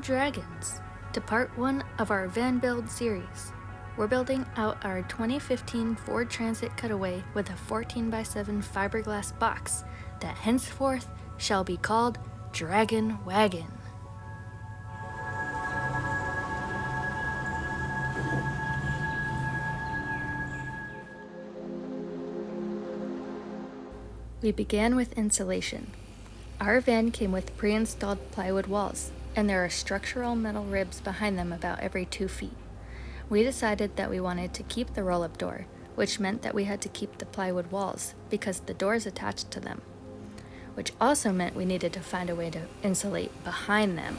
Dragons to part 1 of our van build series. We're building out our 2015 Ford Transit Cutaway with a 14x7 fiberglass box that henceforth shall be called Dragon Wagon. We began with insulation. Our van came with pre-installed plywood walls, and there are structural metal ribs behind them about every 2 feet. We decided that we wanted to keep the roll-up door, which meant that we had to keep the plywood walls because the doors attached to them, which also meant we needed to find a way to insulate behind them.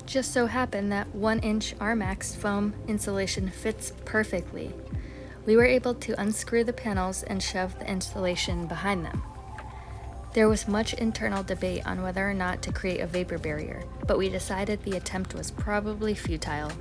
Just so happened that 1-inch Armax foam insulation fits perfectly. We were able to unscrew the panels and shove the insulation behind them. There was much internal debate on whether or not to create a vapor barrier, but we decided the attempt was probably futile.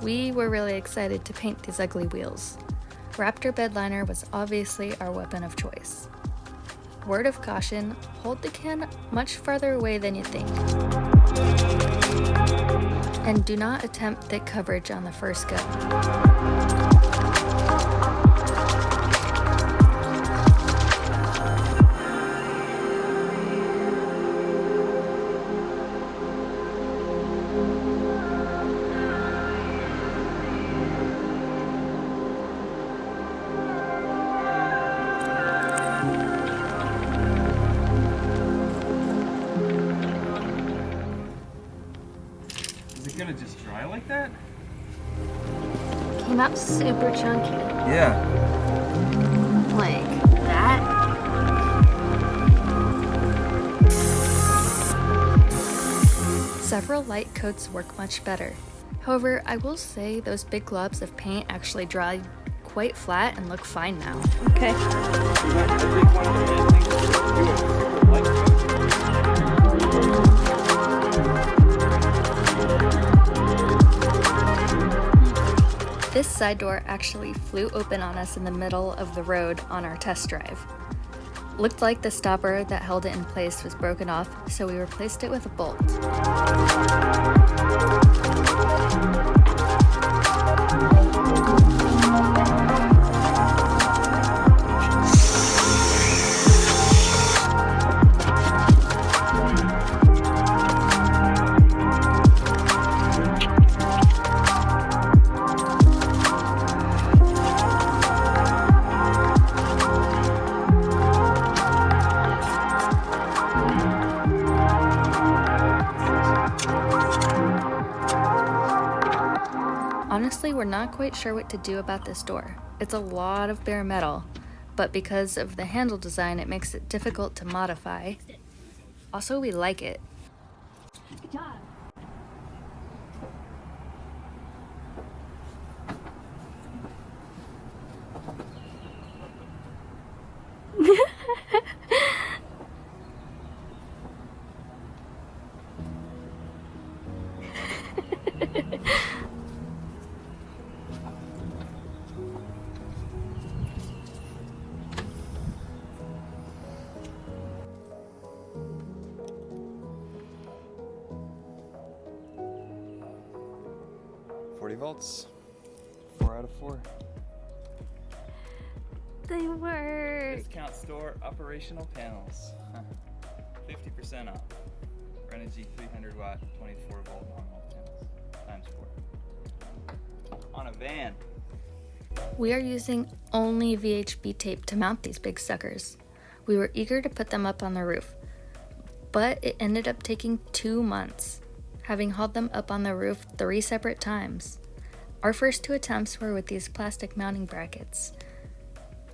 We were really excited to paint these ugly wheels. Raptor bed liner was obviously our weapon of choice. Word of caution, hold the can much farther away than you think. And do not attempt thick coverage on the first go. Is it gonna just dry like that? Came out super chunky. Yeah. Like that. Several light coats work much better. However, I will say those big globs of paint actually dry quite flat and look fine now. Okay. This side door actually flew open on us in the middle of the road on our test drive. Looked like the stopper that held it in place was broken off, so we replaced it with a bolt. Honestly, we're not quite sure what to do about this door. It's a lot of bare metal, but because of the handle design, it makes it difficult to modify. Also, we like it. Good job. Volts. 4 out of 4. They work. Discount store operational panels. 50% off. Renogy 300 watt, 24 volt normal panels. ×4. On a van. We are using only VHB tape to mount these big suckers. We were eager to put them up on the roof, but it ended up taking 2 months, having hauled them up on the roof 3 separate times. Our first 2 attempts were with these plastic mounting brackets.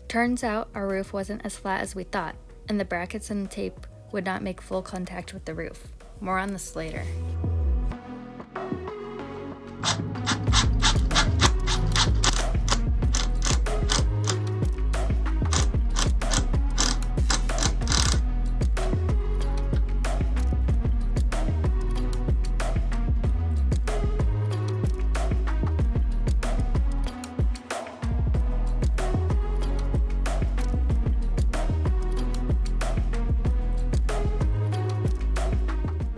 Turns out our roof wasn't as flat as we thought, and the brackets and tape would not make full contact with the roof. More on this later.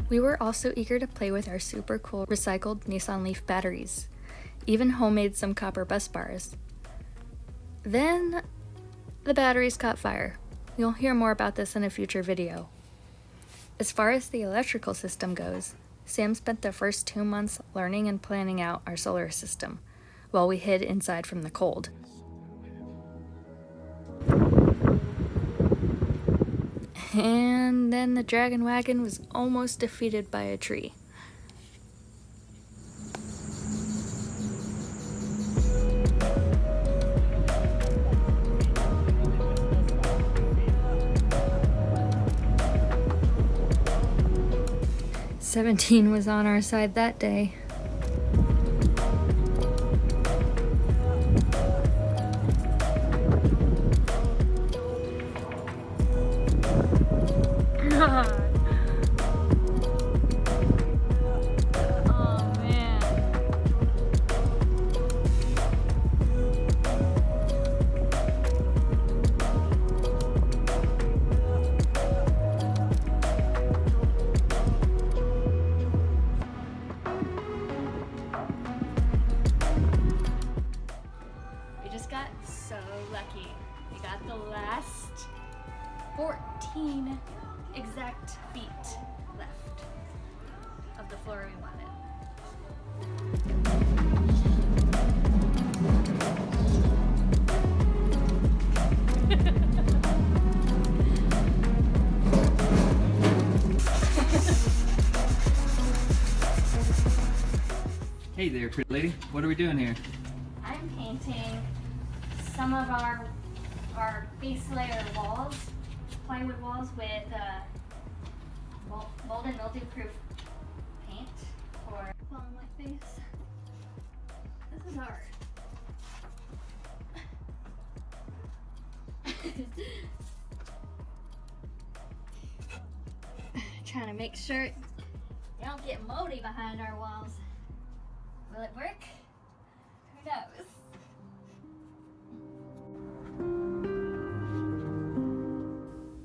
We were also eager to play with our super cool recycled Nissan Leaf batteries, even homemade some copper bus bars. Then the batteries caught fire. You'll hear more about this in a future video. As far as the electrical system goes, Sam spent the first 2 months learning and planning out our solar system, while we hid inside from the cold. And then the Dragon Wagon was almost defeated by a tree. "17 was on our side that day. God. Oh man. We just got so lucky. We got the last 14 exact feet left of the floor we wanted. Hey there, pretty lady. What are we doing here? I'm painting some of our base layer walls, plywood walls, with mold and mildew proof paint for on my face. This is hard. Trying to make sure they don't get moldy behind our walls. Will it work? Who knows?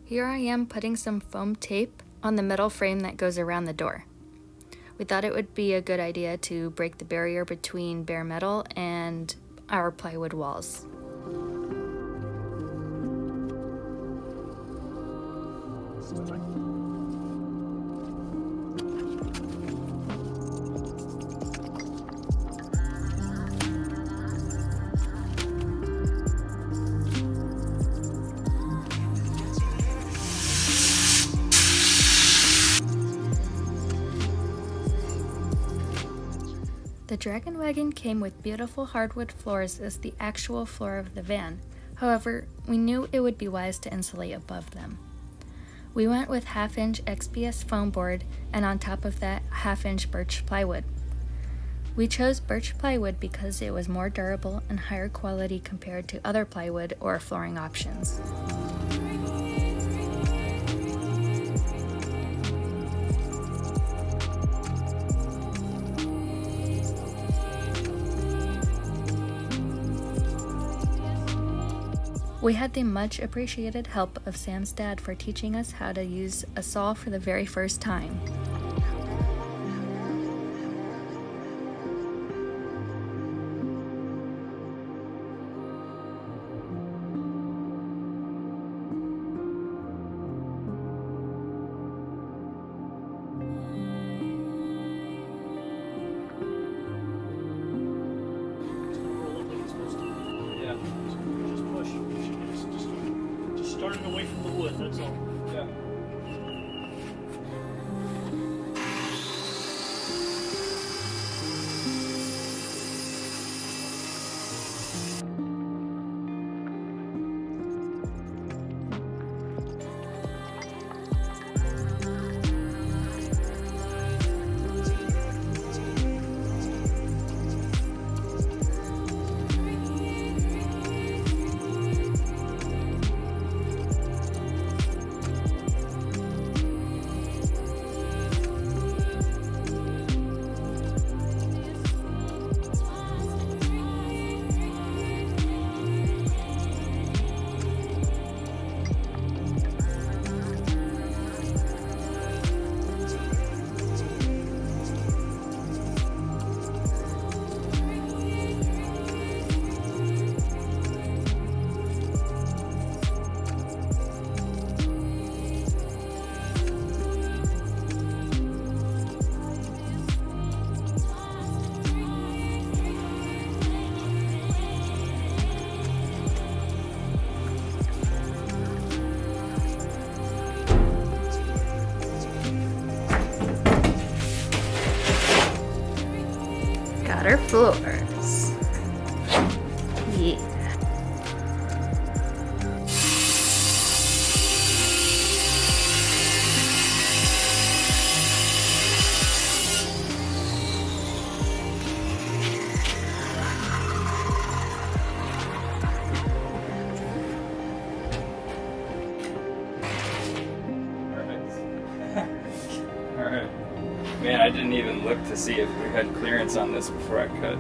Here I am putting some foam tape on the metal frame that goes around the door. We thought it would be a good idea to break the barrier between bare metal and our plywood walls. The Dragon Wagon came with beautiful hardwood floors as the actual floor of the van. However, we knew it would be wise to insulate above them. We went with 1/2-inch XPS foam board, and on top of that, 1/2-inch birch plywood. We chose birch plywood because it was more durable and higher quality compared to other plywood or flooring options. We had the much appreciated help of Sam's dad for teaching us how to use a saw for the very first time. Starting away from the wood, that's all. Yeah. floors. Yeah. Alright. Man, I didn't even look to see if we had clearance on this before I cut.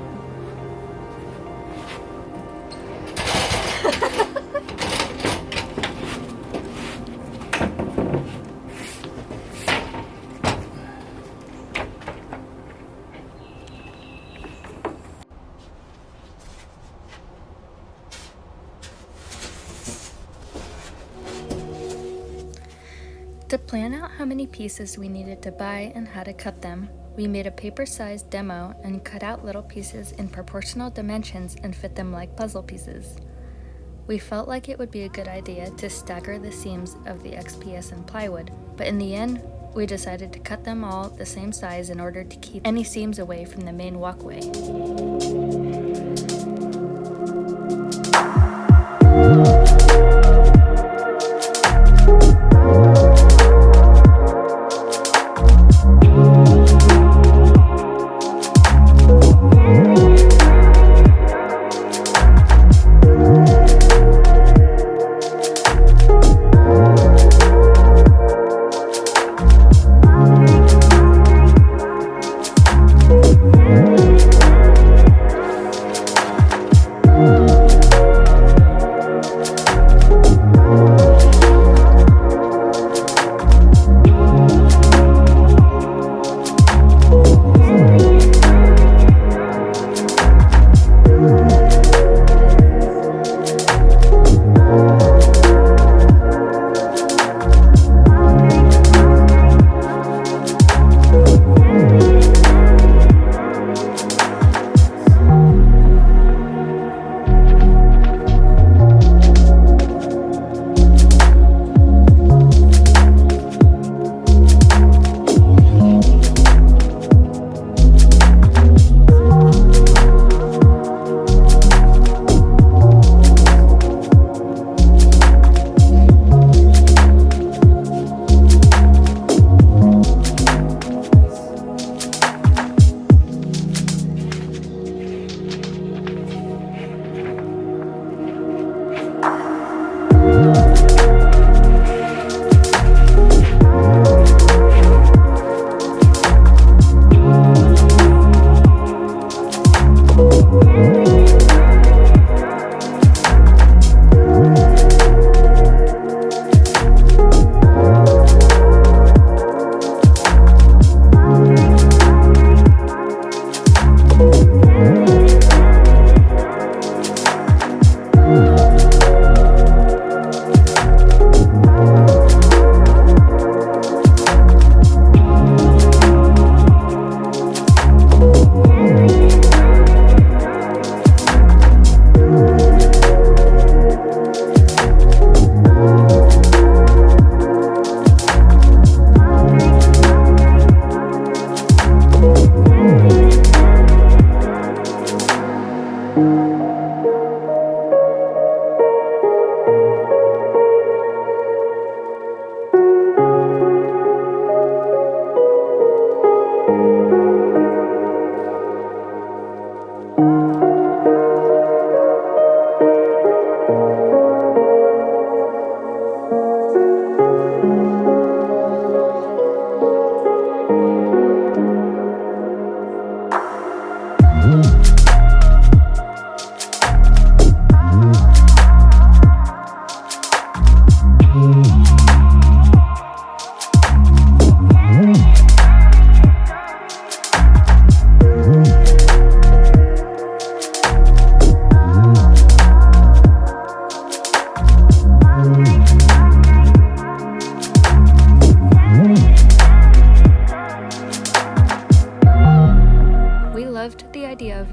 To plan out how many pieces we needed to buy and how to cut them, we made a paper-sized demo and cut out little pieces in proportional dimensions and fit them like puzzle pieces. We felt like it would be a good idea to stagger the seams of the XPS and plywood, but in the end, we decided to cut them all the same size in order to keep any seams away from the main walkway.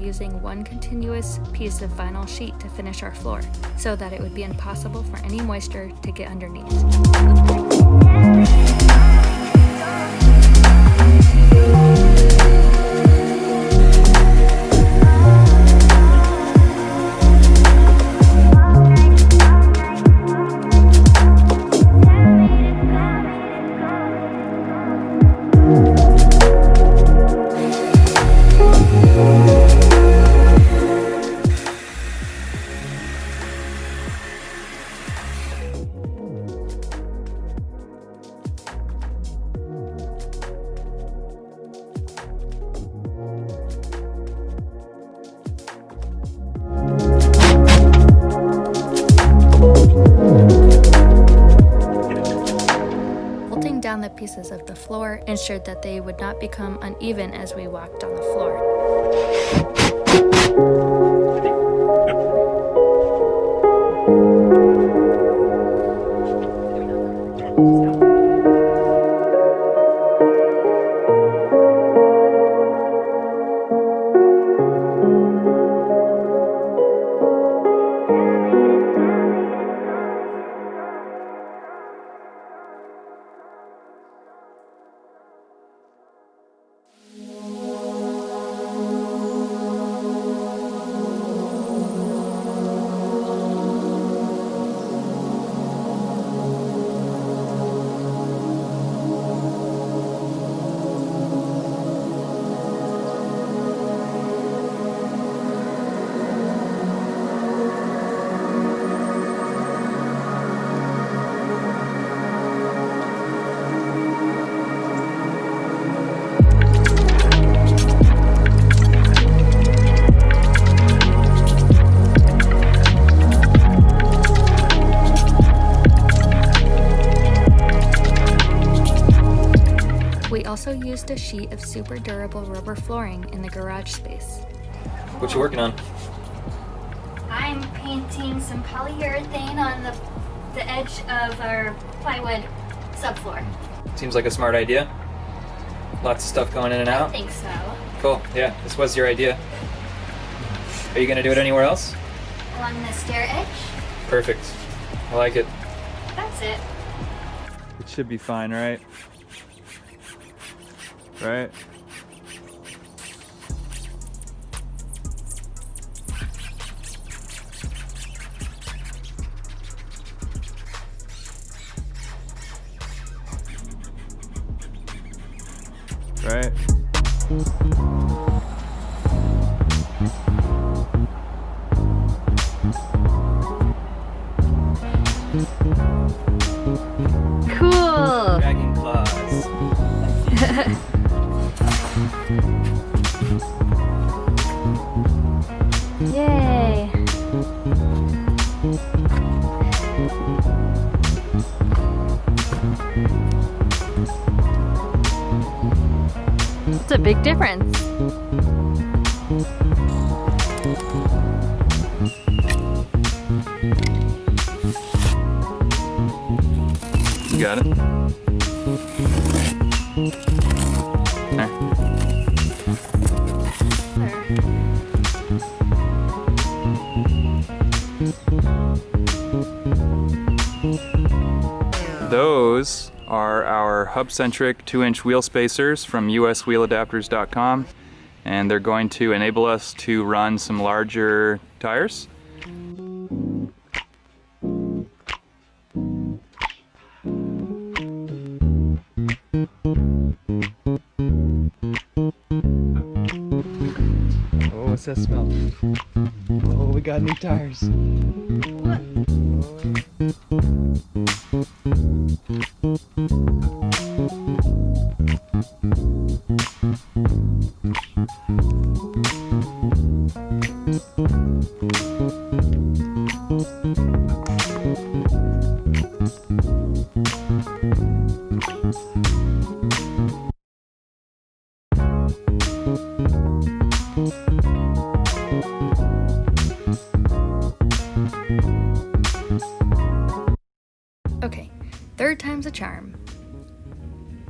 Using one continuous piece of vinyl sheet to finish our floor, so that it would be impossible for any moisture to get underneath. the pieces of the floor ensured that they would not become uneven as we walked on the floor. We also used a sheet of super durable rubber flooring in the garage space. What you working on? I'm painting some polyurethane on the edge of our plywood subfloor. Seems like a smart idea. Lots of stuff going in and I out. think so. Cool, yeah, this was your idea. Are you gonna do it anywhere else? Along the stair edge? Perfect. I like it. That's it. It should be fine, right? Right? Right? Cool! Dragon claws. Yay! It's a big difference. You got it? There. Those are our hub-centric 2-inch wheel spacers from uswheeladapters.com, and they're going to enable us to run some larger tires. Oh, what's that smell? Oh, we got new tires. Okay, third time's a charm.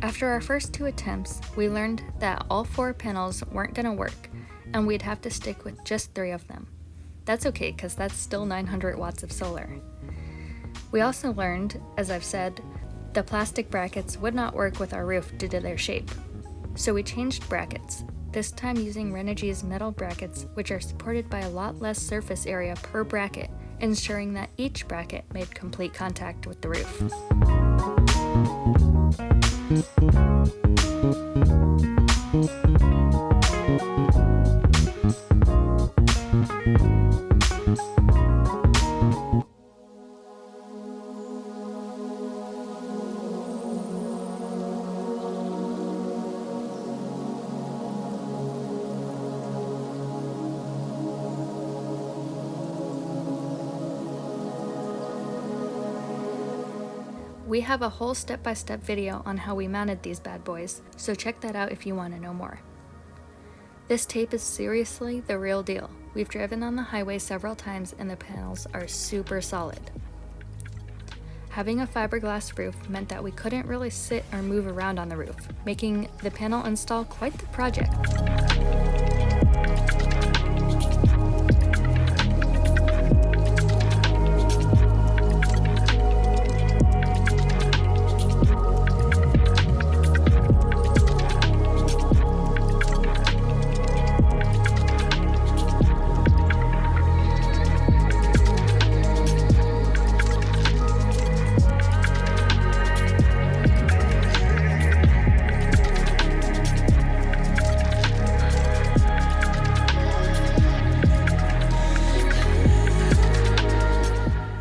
After our first 2 attempts, we learned that all 4 panels weren't gonna work, and we'd have to stick with just 3 of them. That's okay, because that's still 900 watts of solar. We also learned, as I've said, the plastic brackets would not work with our roof due to their shape. So we changed brackets, this time using Renogy's metal brackets, which are supported by a lot less surface area per bracket, ensuring that each bracket made complete contact with the roof. We have a whole step-by-step video on how we mounted these bad boys, so check that out if you want to know more. This tape is seriously the real deal. We've driven on the highway several times and the panels are super solid. Having a fiberglass roof meant that we couldn't really sit or move around on the roof, making the panel install quite the project.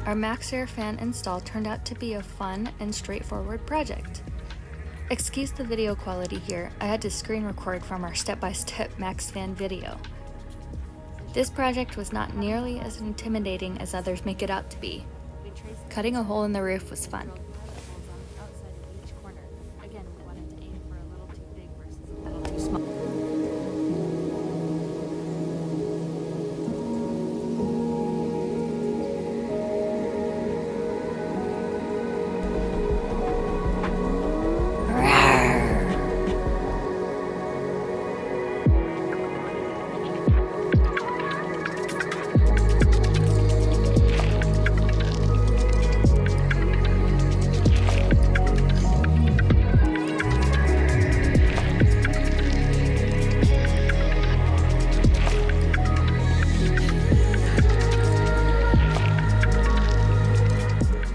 Our Max Air fan install turned out to be a fun and straightforward project. Excuse the video quality here, I had to screen record from our step-by-step Max fan video. This project was not nearly as intimidating as others make it out to be. Cutting a hole in the roof was fun. Again, we wanted to aim for a little too big versus a little too small.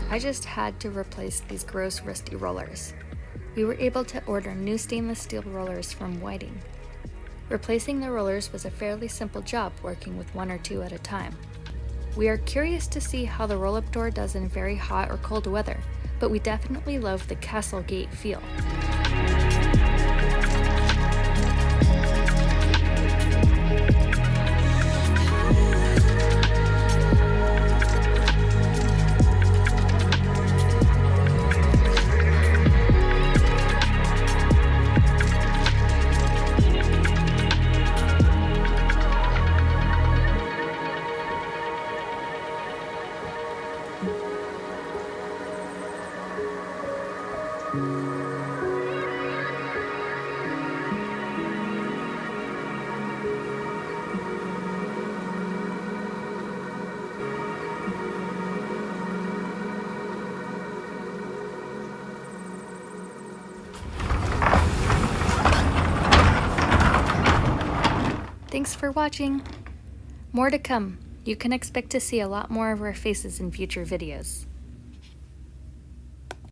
I just had to replace these gross rusty rollers. We were able to order new stainless steel rollers from Whiting. Replacing the rollers was a fairly simple job, working with one or two at a time. We are curious to see how the roll-up door does in very hot or cold weather, but we definitely love the castle gate feel. Thanks for watching! More to come. You can expect to see a lot more of our faces in future videos.